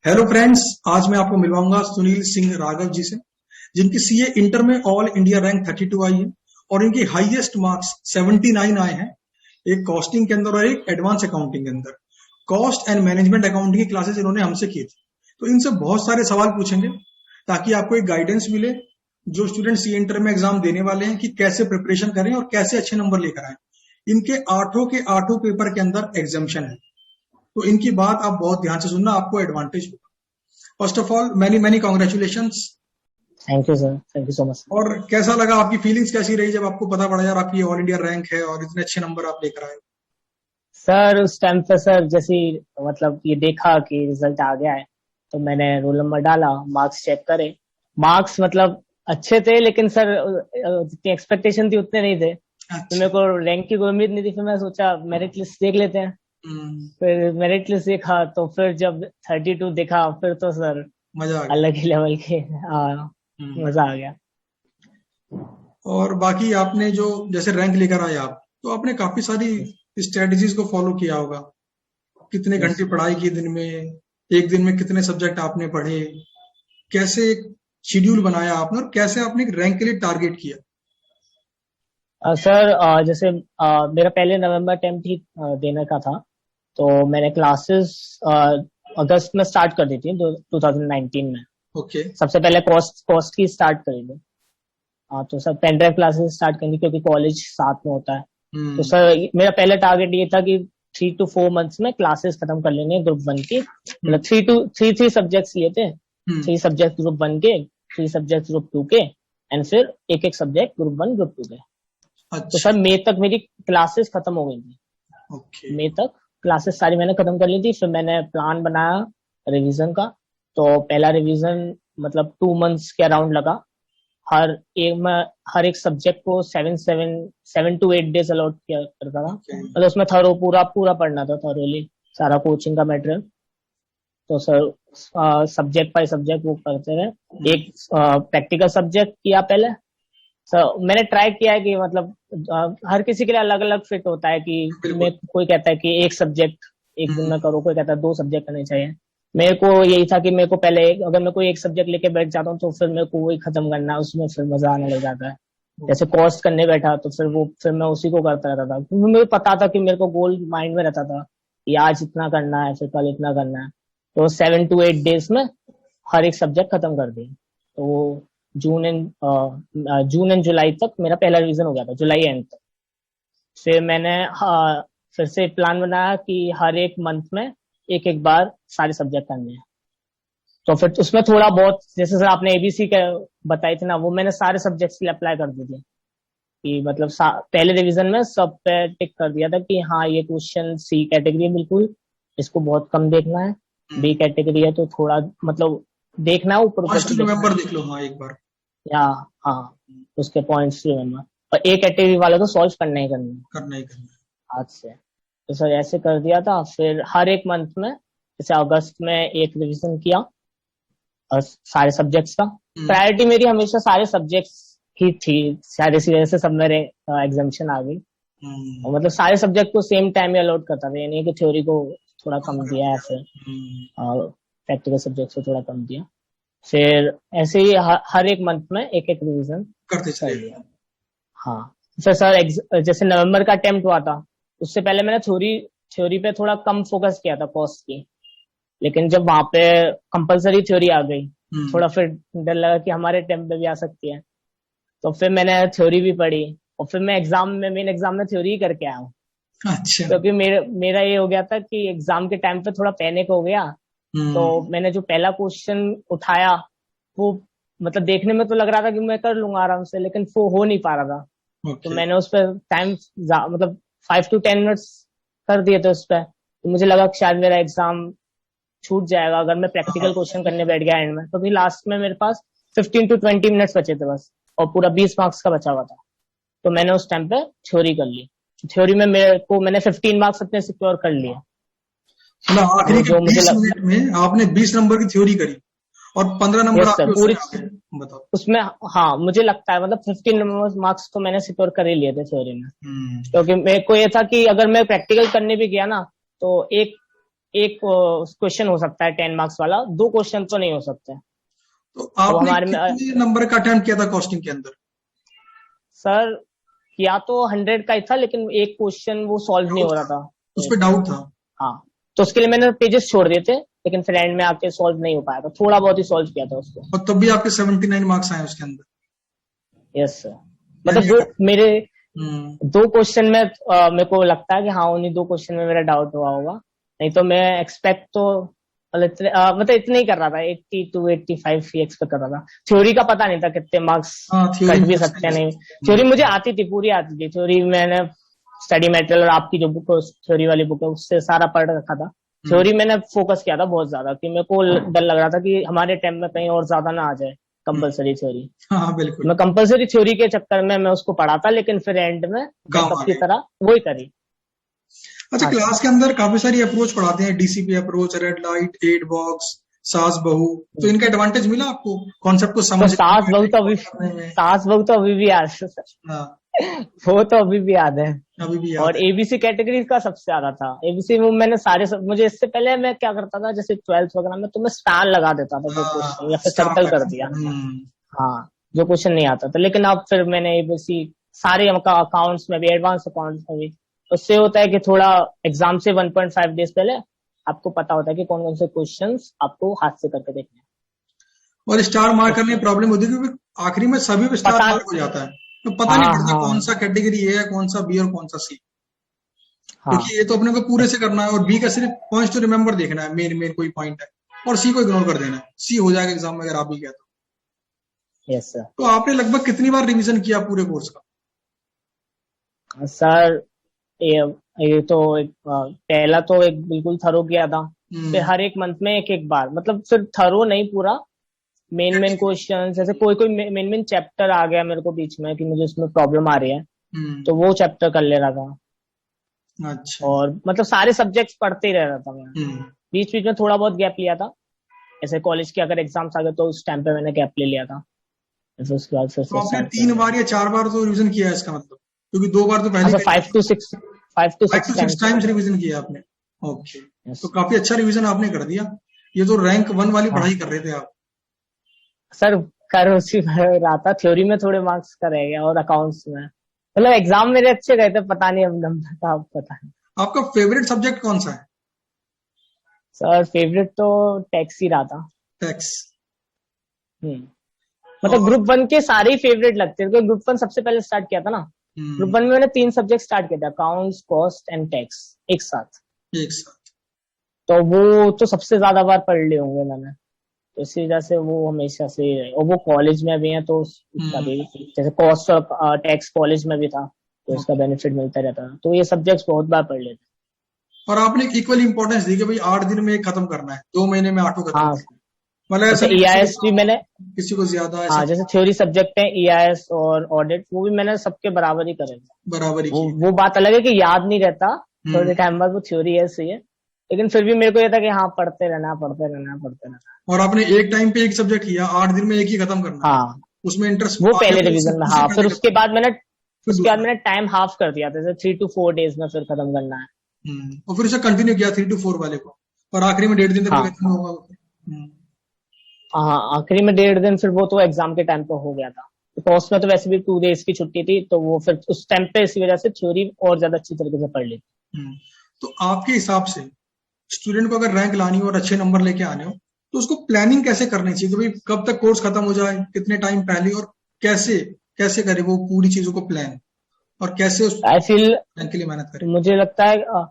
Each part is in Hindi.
हेलो फ्रेंड्स, आज मैं आपको मिलवाऊंगा सुनील सिंह राघव जी से, जिनकी सीए इंटर में ऑल इंडिया रैंक 32 आई है और इनकी हाईएस्ट मार्क्स 79 आए हैं, एक कॉस्टिंग के अंदर और एक एडवांस अकाउंटिंग के अंदर। कॉस्ट एंड मैनेजमेंट अकाउंटिंग की क्लासेस इन्होंने हमसे की थी, तो इनसे बहुत सारे सवाल पूछेंगे ताकि आपको एक गाइडेंस मिले जो स्टूडेंट सीए इंटर में एग्जाम देने वाले हैं कि कैसे प्रिपरेशन करें और कैसे अच्छे नंबर लेकर आए। इनके आठों के आठों पेपर के अंदर एग्जाम्शन है, तो इनकी बात आप बहुत ध्यान से सुनना, आपको एडवांटेज होगा। First of all many many congratulations. Thank you sir, thank you so much. और कैसा लगा, आपकी फीलिंग्स कैसी रही जब आपको पता पड़ा यार आपकी ऑल इंडिया रैंक है और इतने अच्छे नंबर आप लेकर आए? सर उस टाइम पे सर जैसे मतलब ये देखा कि रिजल्ट आ गया है तो मैंने रोल नंबर डाला, मार्क्स चेक करे। मार्क्स मतलब अच्छे थे, लेकिन सर जितनी एक्सपेक्टेशन थी उतने नहीं थे। तो अच्छा। मेरे को रैंक की कोई उम्मीद नहीं थी। फिर मैं सोचा मेरिट लिस्ट देख लेते हैं। फिर मेरिट लिस्ट देखा तो फिर जब 32 देखा फिर तो सर मजा आ गया। अलग ही लेवल के। हम्म। मजा आ गया। और बाकी आपने जो जैसे रैंक लेकर आए आप, तो आपने काफी सारी स्ट्रेटजीज को फॉलो किया होगा। कितने यस। घंटे पढ़ाई की दिन में, एक दिन में कितने सब्जेक्ट आपने पढ़े, कैसे एक शेड्यूल बनाया आपने और कैसे आपने एक रैंक के लिए टारगेट किया? सर जैसे मेरा पहले नवंबर अटेम्प्ट ही देने का था, तो मैंने क्लासेस अगस्त में स्टार्ट कर दी थी 2019 में। ओके। सबसे पहले कॉस्ट की स्टार्ट करी थी। तो sir pen drive classes start करेंगे क्योंकि कॉलेज साथ में होता है। तो हम्म। सर मेरा पहला टारगेट ये था कि 3 to 4 मंथ्स में क्लासेस खत्म कर लेंगे ग्रुप 1 की। मतलब थ्री सब्जेक्ट्स लिए थे। हम्म। 3 सब्जेक्ट ग्रुप 1 के, 3 सब्जेक्ट ग्रुप 2 के, एंड फिर एक एक सब्जेक्ट ग्रुप 1 ग्रुप 2 के। तो अच्छा। सर मई तक मेरी क्लासेस खत्म हो गई थी। ओके। मई तक क्लासेस सारी मैंने खत्म कर ली थी। फिर मैंने प्लान बनाया रिवीजन का। तो पहला रिवीजन मतलब 2 मंथ्स के अराउंड लगा। हर एक सब्जेक्ट को 7 to 8 डेज अलॉट किया करता था। ओके। मतलब उसमें पूरा पूरा पढ़ना था, थरोली सारा कोचिंग का मटेरियल। तो सर सब्जेक्ट बाय सब्जेक्ट वो करते रहे। एक प्रैक्टिकल सब्जेक्ट किया पहले। सर मैंने ट्राई किया है कि मतलब हर किसी के लिए अलग अलग फिट होता है कि बिल्कुल। मैं कोई कहता है कि एक सब्जेक्ट एक दिन हम्म। में करो, कोई कहता है 2 सब्जेक्ट करने चाहिए। मेरे को यही था कि मेरे को पहले अगर मैं कोई एक सब्जेक्ट लेके बैठ जाता हूँ तो फिर मेरे को वही खत्म करना है, उसमें फिर मजा आने लग जाता है। जैसे कॉस्ट करने बैठा तो फिर मैं उसी को करता रहता था, क्योंकि मुझे पता था कि मेरे को गोल माइंड में रहता था कि आज इतना करना है, फिर कल इतना करना है। तो 7 to 8 डेज में हर एक सब्जेक्ट खत्म कर दिए। तो वो जून एंड जुलाई तक मेरा पहला रिवीजन हो गया था, जुलाई एंड तक। फिर मैंने फिर से प्लान बनाया कि हर एक मंथ में एक एक बार सारे सब्जेक्ट करने हैं। तो फिर उसमें थोड़ा बहुत जैसे सर आपने एबीसी का बताई थी ना, वो मैंने सारे सब्जेक्ट्स के लिए अप्लाई कर दी थी। कि मतलब पहले रिवीजन में सब पे टिक कर दिया था कि हाँ ये क्वेश्चन सी कैटेगरी है, बिल्कुल इसको बहुत कम देखना है। बी कैटेगरी है तो थोड़ा मतलब देखना है, ऊपर ऊपर फर्स्ट से देखना नवंबर है। देख लो, हाँ एक बार। या हाँ, उसके पॉइंट्स रिमेम्बर। और ए कैटेगरी वाले तो सॉल्व करना ही करना है करना ही करना आज से। तो सर ऐसे कर दिया था। फिर हर एक मंथ में जैसे अगस्त में एक रिवीजन किया और सारे सब्जेक्ट्स का। है। प्रायोरिटी मेरी हमेशा सारे सब्जेक्ट्स ही थी, शायद इसी वजह से सब मेरे एग्जामिशन आ गई। और मतलब सारे सब्जेक्ट को सेम टाइम में अलॉट करता था, यानी कि थ्योरी को थोड़ा कम दिया है, फिर प्रैक्टिकल सब्जेक्ट को थोड़ा कम दिया। फिर ऐसे ही हर एक मंथ में एक एक रिवीजन करते कर चले लिया। गए। हाँ। फिर सर जैसे नवंबर का अटेम्प्ट हुआ था, उससे पहले मैंने थ्योरी पे थोड़ा कम फोकस किया था कॉस्ट की। लेकिन जब वहां पे कंपलसरी थ्योरी आ गई, थोड़ा फिर डर लगा कि हमारे अटेम्प्ट पे भी आ सकती है। तो फिर मैंने थ्योरी भी पढ़ी और फिर मैं मेन एग्जाम में थ्योरी ही करके आया हूँ। अच्छा। क्योंकि मेरा ये हो गया था कि एग्जाम के टाइम पे थोड़ा पैनिक हो गया। तो हम्म। मैंने जो पहला क्वेश्चन उठाया वो मतलब देखने में तो लग रहा था कि मैं कर लूंगा आराम से, लेकिन वो हो नहीं पा रहा था। तो ओके। मैंने उस पर टाइम मतलब 5 to 10 मिनट्स कर दिए थे उस पर। तो मुझे लगा कि शायद मेरा एग्जाम छूट जाएगा अगर मैं प्रैक्टिकल हाँ। क्वेश्चन करने बैठ गया एंड में। तो भी लास्ट में मेरे पास 15 to 20 मिनट्स बचे थे बस, और पूरा 20 मार्क्स का बचा हुआ था। तो मैंने उस टाइम पे थ्योरी कर ली। थ्योरी में मैंने 15 मार्क्स अपने सिक्योर कर लिए। मतलब आखिरी वो के जो मुझे 20 मिनट में आपने 20 नंबर की थ्योरी करी और 15 नंबर यस आपके सर, उसमें पूरी आ गए। बताओ। उसमें। हाँ मुझे लगता है मतलब 15 मार्क्स तो मैंने सिक्योर कर ही लिए थे थ्योरी में। हम्म। क्योंकि मेरे को ये था कि अगर मैं प्रैक्टिकल करने भी गया ना, तो एक एक क्वेश्चन हो सकता है 10 मार्क्स वाला, 2 क्वेश्चन तो नहीं हो सकते। तो तो आपने हमारे में कितने नंबर का अटेम्प्ट किया था कॉस्टिंग के अंदर? सर किया तो 100 का ही था, लेकिन एक क्वेश्चन वो सॉल्व नहीं डाउट हो रहा था, था। उस पर डाउट था। हाँ, तो उसके लिए मैंने पेजेस छोड़ दिए थे, लेकिन फिर एंड में आके सॉल्व नहीं हो पाया था, थोड़ा बहुत ही सॉल्व किया था उसको। और तब भी आपके 79 मार्क्स आए उसके अंदर। यस सर, मतलब यानी दो मेरे हम्म, 2 क्वेश्चन में मेरे को लगता है कि हाँ उन्हीं 2 क्वेश्चन में मेरा डाउट हुआ होगा, नहीं तो मैं एक्सपेक्ट तो मतलब इतने ही कर रहा था, 80 to 85 ही एक्सपेक्ट कर रहा था। थ्योरी का पता नहीं था कितने मार्क्स हाँ थ्योरी कट में भी कुछ सकते नहीं हैं, हो नहीं। सकता। थ्योरी मुझे आती थी, पूरी आती थी थ्योरी। मैंने स्टडी मटेरियल और आपकी जो बुक थ्योरी वाली बुक है उससे सारा पढ़ रखा था। हम्म, थ्योरी मैंने फोकस किया था बहुत ज्यादा, कि मेरे को डर लग रहा था कि हमारे टाइम में कहीं और ज्यादा ना आ जाए हम्म, कंपलसरी थ्योरी। हाँ हाँ बिल्कुल। मैं कंपलसरी थ्योरी के चक्कर में मैं उसको पढ़ा था, लेकिन फिर एंड में गाँव बैकअप आ की गए। तरह वही करी। अच्छा, हाँ सर। क्लास के अंदर काफी सारी अप्रोच पढ़ाते हैं, DCP approach, red light, eight box, सास बहू। तो इनका एडवांटेज मिला आपको कॉन्सेप्ट को तो समझने में, recall करने में? सास बहू तो अभी भी याद है सर। हाँ, वो तो अभी भी याद है। अभी भी और याद है। एबीसी कैटेगरी का सबसे ज्यादा था। एबीसी में मैंने मुझे इससे पहले मैं क्या करता था, जैसे 12th वगैरह में तो मैं स्टार लगा देता था जो क्वेश्चन, या फिर स्टार सर्कल कर लगा दिया। दिया। हाँ, जो क्वेश्चन नहीं आता था। लेकिन अब फिर मैंने एबीसी सारे अकाउंट्स में भी, एडवांस अकाउंट्स में भी, उससे होता है कि थोड़ा एग्जाम से 1.5 डेज पहले आपको पता होता है कि कौन कौन से क्वेश्चंस आपको हाथ से करके देखने हैं। और स्टार मार्क करने में उससे प्रॉब्लम होती है क्योंकि आखिरी में सभी पे स्टार पता। मार्क हो जाता है, तो पता नहीं हाँ पड़ता कौन हाँ सा कैटेगरी ए है, कौन सा बी और कौन सा सी। हाँ। क्योंकि ये तो अपने को पूरे से करना है, और बी का सिर्फ पॉइंट्स टू रिमेम्बर देखना है, मेन मेन कोई पॉइंट है, और सी को इग्नोर कर देना है। सी हो जाएगा एग्जाम में अगर आप भी गया यस सर। तो आपने लगभग कितनी बार रिवीजन किया पूरे कोर्स का? सर ये ये तो पहला तो एक बिल्कुल थरो किया था। फिर हम्म, हर एक मंथ में एक एक बार, मतलब सिर्फ थरो नहीं, पूरा मेन मेन कैटेगरी। क्वेश्चन, जैसे कोई कोई मेन मेन चैप्टर आ गया मेरे को बीच में कि मुझे इसमें प्रॉब्लम आ रही है, हम्म, तो वो चैप्टर कर ले रहा था। अच्छा। और मतलब सारे सब्जेक्ट्स पढ़ते ही रह रहा था मैं। हम्म, बीच बीच में थोड़ा बहुत गैप लिया था, ऐसे कॉलेज के अगर एग्जाम्स आ गए तो उस टाइम पे मैंने गैप ले लिया था, फिर उसके बाद फिर तो से आपने स्टार्ट कर 3 बार दिया। या 4 बार तो रिवीजन किया है इसका मतलब, क्योंकि 2 बार तो हाँ पहले सर, कर लिया। Five to 5 to 6 six times. Times revision किया आपने? ओके। यस तो काफी अच्छा रिवीजन आपने कर दिया। ये तो रैंक 1 वाली हाँ पढ़ाई कर रहे थे आप। सर, कर उसी में रहा था। थ्योरी में थोड़े मार्क्स का रह गया, और अकाउंट्स में मतलब एग्जाम मेरे अच्छे गए थे, पता नहीं अब नंबर का अब पता नहीं। आपका फेवरेट सब्जेक्ट कौन सा है? सर फेवरेट तो टैक्स ही रहा था। टैक्स। हम्म। मतलब और ग्रुप 1 के सारे ही फेवरेट लगते थे, क्योंकि ग्रुप 1 सबसे पहले स्टार्ट किया था ना। ग्रुप हम्म, 1 में मैंने 3 सब्जेक्ट स्टार्ट किया था, अकाउंट्स, कॉस्ट एंड टैक्स, एक साथ। एक साथ। तो वो तो सबसे ज्यादा बार पढ़ लिए होंगे मैंने, तो इसी वजह से वो हमेशा से ही रहे। और वो कॉलेज में भी है तो उसका हम्म, भी, जैसे कॉस्ट और टैक्स कॉलेज में भी था, तो इसका ओके। बेनिफिट मिलता रहता था, तो ये सब्जेक्ट्स बहुत बार पढ़ लेते। और आपने इक्वल इंपॉर्टेंस दी कि भाई 8 दिन में एक खत्म करना है, 2 महीने में 8 खत्म हाँ, करना है। मतलब ऐसा जैसे नहीं किसी को ईआईएस भी कम, मैंने, किसी को ज्यादा, ऐसा हाँ नहीं। जैसे थ्योरी सब्जेक्ट है ईआईएस और ऑडिट, वो भी मैंने सबके बराबर ही करे थे। बराबर ही किए। वो बात अलग है कि याद नहीं रहता, हम्म। थोड़े टाइम बाद वो थ्योरी है सही है, लेकिन फिर भी मेरे को ये था कि हाँ पढ़ते रहना पढ़ते रहना पढ़ते रहना। और आपने एक टाइम पे एक सब्जेक्ट किया, 8 दिन में एक ही खत्म करना है। हाँ, उसमें इंटरेस्ट वो आ गया पहले तो रिवीजन में, उससे हाँ फिर पहले खत्म करना है। फिर उसके बाद दूसरा। मैंने टाइम हाफ कर दिया था, जैसे 3 to 4 डेज में फिर खत्म करना है। और फिर उसे कंटिन्यू किया 3 to 4 वाले को, और आखिरी में 1.5 दिन तक हाँ रिवीजन होगा। हाँ, आखिरी में 1.5 दिन, फिर वो तो एग्जाम के टाइम पे हो गया था। तो कॉस्ट में तो वैसे भी 2 डेज की छुट्टी थी, तो वो फिर उस टाइम पे इसी वजह से थ्योरी और ज्यादा अच्छी तरीके से पढ़ ली। हम्म। तो आपके हिसाब से स्टूडेंट को अगर रैंक लानी हो और अच्छे नंबर लेके आने हो, तो उसको प्लानिंग कैसे करनी चाहिए कि भाई कब तक कोर्स खत्म हो जाए, कितने टाइम पहले, और कैसे कैसे करे वो पूरी चीजों को प्लान, और कैसे उस आई फील, रैंक के लिए मेहनत करे? मुझे लगता है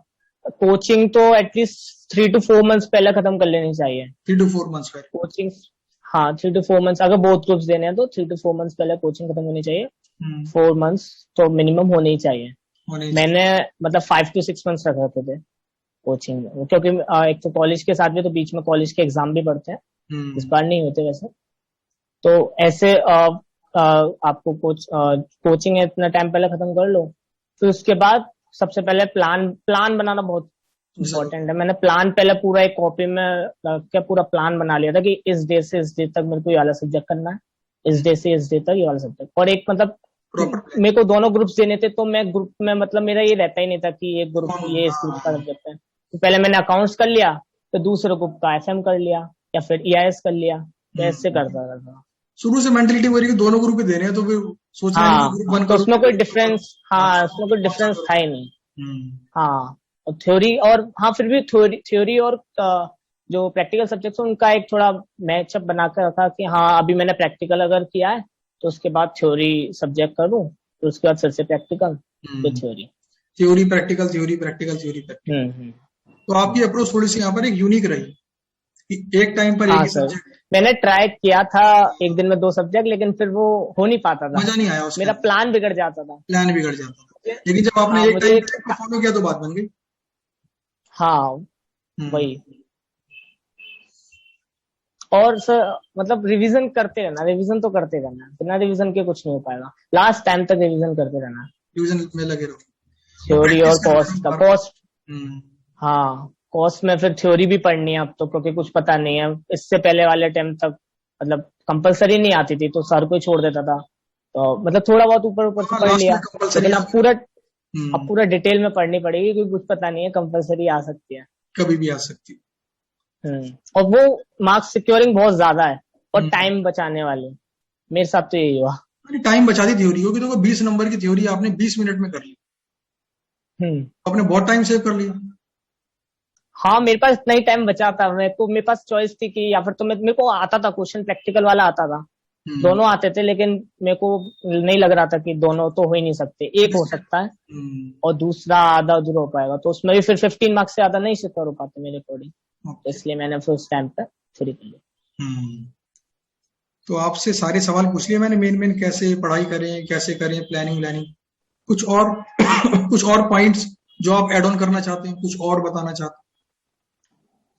कोचिंग तो एटलीस्ट 3 to 4 मंथ्स पहले खत्म कर लेनी चाहिए। 3 to 4 मंथ्स पहले। कोचिंग, हाँ 3 to 4 मंथ्स, अगर बोथ ग्रुप्स देने हैं तो 3 to 4 मंथ्स पहले कोचिंग खत्म होनी चाहिए। हम्म, 4 मंथ्स तो मिनिमम होने ही चाहिए। होने चाहिए। मैंने मतलब 5 to 6 मंथ्स रख रखे थे कोचिंग में, क्योंकि एक तो कॉलेज के साथ भी, तो बीच में कॉलेज के एग्जाम भी पढ़ते हैं, इस हम्म, बार नहीं होते वैसे। तो ऐसे आपको कोचिंग इतना टाइम पहले खत्म कर लो, फिर उसके बाद सबसे पहले प्लान प्लान बनाना बहुत जरूर। इंपॉर्टेंट है। मैंने प्लान पहले पूरा एक कॉपी में रख के पूरा प्लान बना लिया था कि इस डे से इस डे तक मेरे को ये वाला सब्जेक्ट करना है, इस डे से इस डे तक ये वाला सब्जेक्ट। और एक मतलब प्रॉपर प्लान। मेरे को दोनों ग्रुप्स देने थे, तो मैं ग्रुप में मतलब मेरा ये रहता ही नहीं था कि ये ग्रुप, कौन? ये इस ग्रुप का हाँ, सब्जेक्ट है। तो पहले मैंने अकाउंट्स कर लिया, फिर दूसरे ग्रुप का एफएम कर लिया, या फिर ईआईएस कर लिया, तो ऐसे करता रहता। शुरू से मेंटेलिटी हो रही है कि दोनों ग्रुप ही दे रहे हैं, तो फिर सोच रहे हैं कि ग्रुप वन तो करो, उसमें कोई डिफरेंस, हाँ उसमें कोई कौन सा डिफरेंस करो। था ही नहीं। हम्म, हाँ, और थ्योरी और हाँ फिर भी थ्योरी और जो प्रैक्टिकल सब्जेक्ट्स उनका एक थोड़ा मैचअप बना कर रखा कि हाँ अभी मैंने प्रैक्टिकल अगर किया है तो उसके बाद थ्योरी सब्जेक्ट करूँ, तो उसके बाद फिर से प्रैक्टिकल, फिर theory. Theory practical, theory practical, theory practical. तो आपकी अप्रोच थोड़ी सी यहाँ पर एक यूनिक रही कि एक टाइम पर एक हाँ ही सर, सब्जेक्ट। मैंने ट्राई किया था एक दिन में 2 सब्जेक्ट, लेकिन फिर वो हो नहीं पाता था, मजा नहीं आया उसके मेरा अंदर, प्लान बिगड़ जाता था। प्लान बिगड़ जाता था। लेकिन जब आपने हाँ एक मुझे टाइम पर एक को फॉलो किया तो बात बन गई। हाँ हम्म, वही। और सर मतलब रिवीजन करते रहना, रिवीजन तो करते रहना, बिना रिवीजन के कुछ नहीं हो पाएगा, लास्ट टाइम तक रिवीजन करते रहना। डिवीजन में लगे रहो और थ्योरी और प्रैक्टिस करते रहो कॉस्ट का, बार बार। कॉस्ट, हम्म, हाँ कॉस्ट में फिर थ्योरी भी पढ़नी है अब तो, क्योंकि कुछ पता नहीं है। इससे पहले वाले टाइम तक मतलब कंपलसरी नहीं आती थी तो सर को ही छोड़ देता था, तो मतलब थोड़ा बहुत ऊपर ऊपर से हाँ पढ़ लास्ट में लिया। कंपलसरी लेकिन आ अब गया। पूरा, अब हम्म, पूरा डिटेल में पढ़नी पड़ेगी, क्योंकि कुछ पता नहीं है, कंपलसरी आ सकती है। कभी भी आ सकती। और वो मार्क्स सिक्योरिंग बहुत ज्यादा है और हम्म, टाइम बचाने वाले, मेरे साथ तो यही हुआ। अरे टाइम बचा दी थ्योरी होगी, तो 20 नंबर की थ्योरी आपने 20 मिनट में कर ली, हम्म आपने बहुत टाइम सेव कर लिया। हाँ मेरे पास इतना ही टाइम बचा था, मेरे पास चॉइस थी कि या फिर तो मेरे को आता था क्वेश्चन, प्रैक्टिकल वाला आता था, हम्म, दोनों आते थे, लेकिन मेरे को नहीं लग रहा था कि दोनों तो हो ही नहीं सकते, एक हो जिससे सकता है और दूसरा आधा अधूरा हो पाएगा, तो उसमें भी फिर 15 मार्क्स से ज्यादा नहीं सिक्योर हो पाते मेरे अकॉर्डिंग, तो ओके। इसलिए मैंने फिर उस टाइम पे फ्री कर लिया। हम्म, तो आपसे सारे सवाल पूछ लिए मैंने, मेन मेन कैसे पढ़ाई करें, कैसे करें, प्लानिंग व्लानिंग। कुछ और कुछ और पॉइंट्स जो आप ऐड ऑन करना चाहते हैं, कुछ और बताना चाहते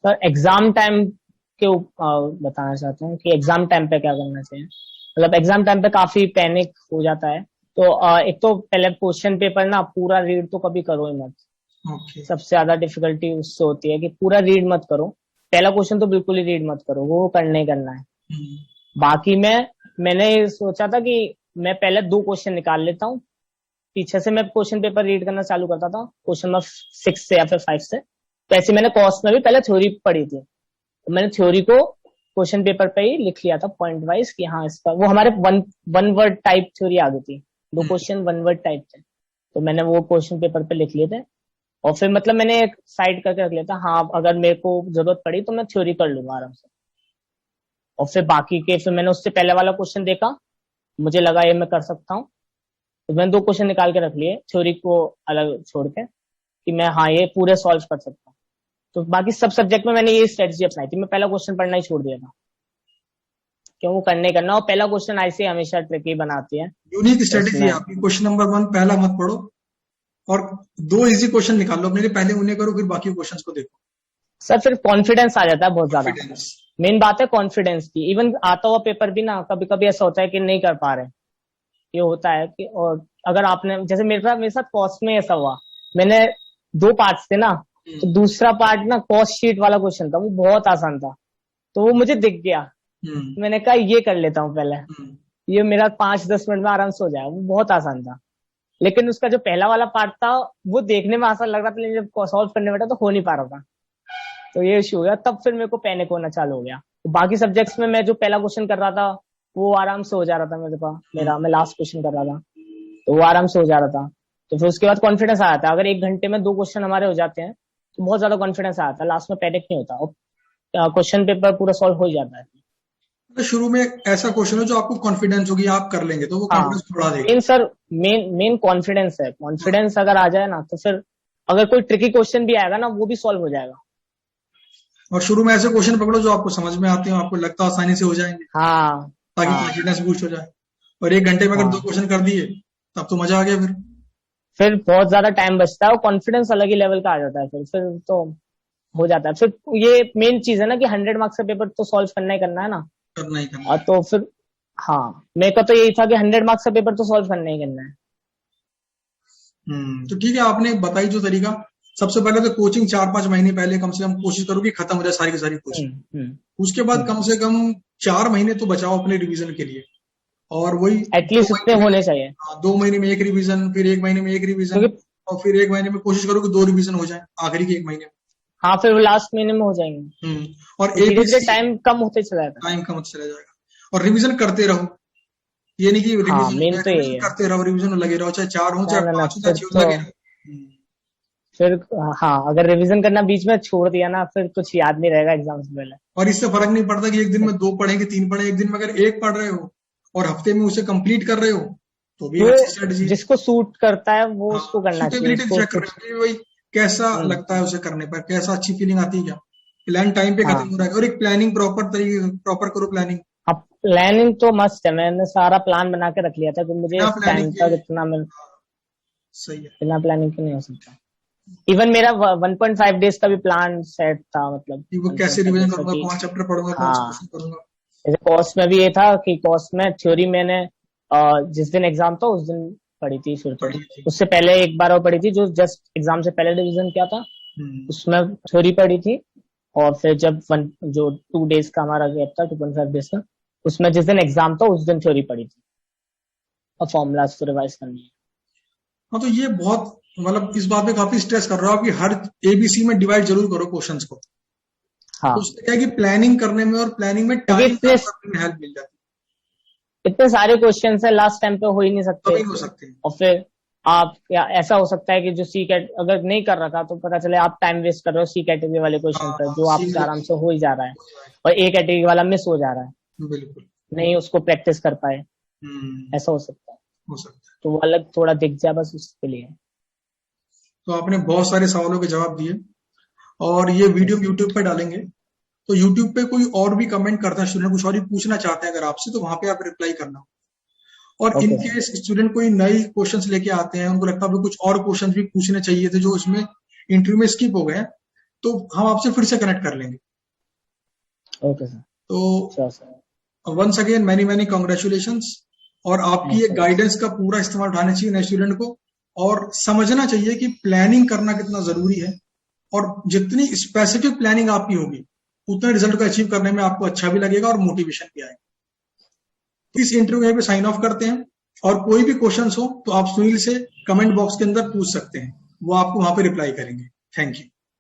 सर एग्जाम टाइम के बताना चाहता हूँ कि एग्जाम टाइम पे क्या करना चाहिए। मतलब एग्जाम टाइम पे काफी पैनिक हो जाता है, तो एक तो पहले क्वेश्चन पेपर ना पूरा रीड तो कभी करो ही मत, हैं? ओके। सबसे ज्यादा डिफिकल्टी उससे होती है कि पूरा रीड मत करो, पहला क्वेश्चन तो बिल्कुल ही रीड मत करो, वो करना ही करना है। हम्म, बाकी मैंने ये सोचा था कि मैं पहले 2 क्वेश्चन निकाल लेता हूँ, पीछे से मैं क्वेश्चन पेपर रीड करना चालू करता था क्वेश्चन नंबर 6 से या फिर 5 से। तो ऐसे मैंने कॉस्ट में भी पहले थ्योरी पढ़ी थी, तो मैंने थ्योरी को क्वेश्चन पेपर पे ही लिख लिया था पॉइंट वाइज कि हाँ इसका, वो हमारे वन वर्ड टाइप थ्योरी आ गई थी, 2 हम्म, क्वेश्चन 1 वर्ड टाइप थे, तो मैंने वो क्वेश्चन पेपर पे लिख लिए थे। और फिर मतलब मैंने एक साइड करके रख लिया था, हाँ अगर मेरे को जरूरत पड़ी तो मैं थ्योरी कर लूंगा आराम से। और फिर बाकी के फिर मैंने उससे पहले वाला क्वेश्चन देखा, मुझे लगा ये मैं कर सकता हूँ, तो मैंने 2 क्वेश्चन निकाल के रख लिए थ्योरी को अलग छोड़ के, कि मैं हाँ ये पूरे सॉल्व कर सकता हूँ। तो बाकी सब सब्जेक्ट में मैंने ये स्ट्रेटजी अपनाई थी, मैं पहला क्वेश्चन पढ़ना ही छोड़ दिया था, क्यों वो करने करना, और पहला क्वेश्चन ऐसे हमेशा ट्रिकी बनाती है, यूनिक तो स्ट्रेटेजी है इसमें आपकी। क्वेश्चन नंबर 1 पहला मत पढ़ो और 2 इजी क्वेश्चन निकाल लो अपने लिए, पहले उन्हें करो फिर बाकी क्वेश्चंस को देखो। सर फिर कॉन्फिडेंस आ जाता है बहुत ज्यादा, कॉन्फिडेंस। मेन बात है कॉन्फिडेंस की। इवन आता हुआ पेपर भी ना कभी कभी ऐसा होता है कि नहीं कर पा रहे, ये होता है कि, और अगर आपने जैसे मेरे साथ कॉस्ट में ऐसा हुआ, मैंने 2 पार्ट्स थे ना, तो दूसरा पार्ट ना कॉस्ट शीट वाला क्वेश्चन था, वो बहुत आसान था, तो वो मुझे दिख गया, हम्म, मैंने कहा ये कर लेता हूँ पहले, हम्म, ये मेरा 5-10 मिनट में आराम से हो जाएगा, वो बहुत आसान था। लेकिन उसका जो पहला वाला पार्ट था वो देखने में आसान लग रहा था, लेकिन जब सॉल्व करने बैठा तो हो नहीं पा रहा था, तो ये इश्यू हो गया, तब फिर मेरे को पैनिक होना चालू हो गया। तो बाकी सब्जेक्ट्स में मैं जो पहला क्वेश्चन कर रहा था वो आराम से हो जा रहा था मेरे पास, मैं लास्ट क्वेश्चन कर रहा था, तो वो आराम से हो जा रहा था। तो फिर उसके बाद कॉन्फिडेंस आया था, अगर 1 घंटे में 2 क्वेश्चन हमारे हो जाते हैं तो बहुत ज्यादा कॉन्फिडेंस आया था, लास्ट में पैनिक नहीं होता, और क्वेश्चन पेपर पूरा सॉल्व हो ही जाता है। तो शुरू में एक ऐसा क्वेश्चन हो जो आपको कॉन्फिडेंस होगी आप कर लेंगे, तो वो हाँ कॉन्फिडेंस बढ़ा देगा। मेन सर, मेन कॉन्फिडेंस है, कॉन्फिडेंस अगर आ जाए ना तो फिर अगर कोई ट्रिकी क्वेश्चन भी आएगा ना वो भी सॉल्व हो जाएगा। और शुरू में ऐसे क्वेश्चन पकड़ो जो आपको समझ में आते हो, आपको लगता है आसानी से हो जाएंगे, हाँ ताकि हाँ कॉन्फिडेंस बूस्ट हो जाए। और 1 घंटे में अगर 2 हाँ क्वेश्चन कर दिए तब तो मजा आ गया फिर। फिर बहुत ज्यादा टाइम बचता है और कॉन्फिडेंस अलग ही लेवल का आ जाता है, फिर तो हो जाता है। फिर ये मेन चीज है ना कि 100 मार्क्स का पेपर तो सॉल्व करना ही करना है ना, करना ही करना और है। तो फिर हाँ मेरे का तो यही था कि 100 मार्क्स का पेपर तो सॉल्व करना ही करना है। तो ठीक है, आपने बताई जो तरीका। सबसे पहले तो कोचिंग 4-5 महीने पहले कम से कम कोशिश करो कि खत्म हो जाए सारी की सारी कोचिंग। उसके बाद कम से कम 4 महीने तो बचाओ अपने रिवीजन के लिए। और वही दो एटलीस्ट उतने महीने में होने चाहिए, हाँ, 2 महीने में एक रिवीजन, फिर 1 महीने में एक रिवीजन, क्योंकि और फिर 1 महीने में कोशिश करो कि 2 रिवीजन हो जाए आखिरी के 1 महीने में। हाँ, फिर वो लास्ट महीने में हो जाएंगे। और धीरे धीरे एबीसी टाइम कम होते चला जाएगा। टाइम कम होता चला जाएगा। और रिवीजन करते रहो, ये नहीं कि हाँ, रिवीजन हो मेन गया, तो यही रिवीजन है। करते रहो, रिवीजन में लगे रहो, चाहे 4 हो, ना चाहे ना ना 5 हो, चाहे फिर 6 हो, तो लगे रहो। फिर हाँ, अगर रिवीजन करना बीच में छोड़ दिया ना, फिर कुछ याद नहीं रहेगा एग्जाम से पहले। और इससे फर्क नहीं पड़ता कि एक दिन में 2 पढ़े कि 3 पढ़े, एक दिन में अगर 1 पढ़ रहे हो और हफ्ते में उसे कंप्लीट कर रहे हो तो भी एक वो अच्छी स्ट्रेटजी है। जिसको सूट करता है वो हाँ, उसको करना चाहिए, सूटेबिलिटी उसको चेक कुछ। करना चाहिए भाई, कैसा हम्म, लगता है उसे करने पर, कैसा अच्छी फीलिंग आती है क्या, प्लान टाइम पे खत्म हाँ। हो रहा है, और एक प्लानिंग प्रॉपर तरीके प्रॉपर करो प्लानिंग। अब प्लानिंग तो मस्त है, मैंने सारा प्लान बना के रख लिया था कि मुझे बिना इस प्लानिंग टाइम के तक इतना मिल। सही है। बिना प्लानिंग के नहीं हो सकता। इवन मेरा 1.5 डेज का भी प्लान सेट था, मतलब कि वो कैसे 1.5 रिवीजन डेज का करूंगा, कि कौन चैप्टर पढ़ूंगा, कौन सा हाँ, क्वेश्चन करूंगा। जैसे कॉस्ट में भी ये था कि कॉस्ट में थ्योरी मैंने जिस दिन एग्जाम था उस दिन पढ़ी थी, फिर तो पढ़ी थी। उससे पहले एक बार और पढ़ी थी, जो जस्ट एग्जाम से पहले रिवीजन किया था, हम्म, उसमें थ्योरी पढ़ी थी। और फिर जब जो 2 डेज का हमारा गैप था, 2.5 डेज का, उसमें जिस दिन एग्जाम था उस दिन थ्योरी पढ़ी थी, और फॉर्मूलाज तो रिवाइज करनी है। हाँ तो ये बहुत, मतलब इस बात पे काफी स्ट्रेस कर रहा हूँ कि हर एबीसी में डिवाइड जरूर करो क्वेश्चंस को। तो हाँ, उससे क्या है कि प्लानिंग करने में और प्लानिंग में क्योंकि टाइम कम करने में हेल्प मिल जाती इतने सारे क्वेश्चन है, लास्ट टाइम पे हो ही नहीं है, सकते। कभी हो सकते हैं। और फिर आप या ऐसा हो सकता है कि जो सी कैट अगर नहीं कर रहा था तो पता चले आप टाइम वेस्ट कर रहे हो सी कैटेगरी वाले क्वेश्चन हाँ पर, हाँ, जो आपसे आराम से हो ही जा रहा है, और ए कैटेगरी वाला मिस हो जा रहा है, बिल्कुल। नहीं उसको प्रैक्टिस कर पाए, हम्म, ऐसा हो सकता है। हो सकता है। तो वो अलग थोड़ा दिख जाए बस उसके लिए। तो आपने बहुत सारे सवालों के जवाब दिए, और ये वीडियो यस। यूट्यूब पे डालेंगे। तो यूट्यूब पे कोई और भी कमेंट करता है, स्टूडेंट कुछ और भी पूछना चाहते हैं अगर आपसे, तो वहां पे आप रिप्लाई करना। और in okay sir. Case student कोई नई क्वेश्चंस लेके आते हैं, उनको लगता है अभी कुछ और क्वेश्चंस भी पूछने चाहिए थे जो इसमें इंटरव्यू में स्किप हो गए हैं, तो हम आपसे फिर से कनेक्ट कर लेंगे। Okay sir. तो sure sir. Once again many many congratulations. और आपकी यस ये सर, यस। गाइडेंस का पूरा इस्तेमाल उठाना चाहिए नए स्टूडेंट को, और समझना चाहिए कि प्लानिंग करना कितना जरूरी है, और जितनी स्पेसिफिक प्लानिंग आपकी होगी उतने रिजल्ट को अचीव करने में आपको अच्छा भी लगेगा और मोटिवेशन भी आएगा। तो इस इंटरव्यू पे साइन ऑफ करते हैं, और कोई भी क्वेश्चंस हो तो आप सुनील से कमेंट बॉक्स के अंदर पूछ सकते हैं, वो आपको वहां पे रिप्लाई करेंगे। Thank you.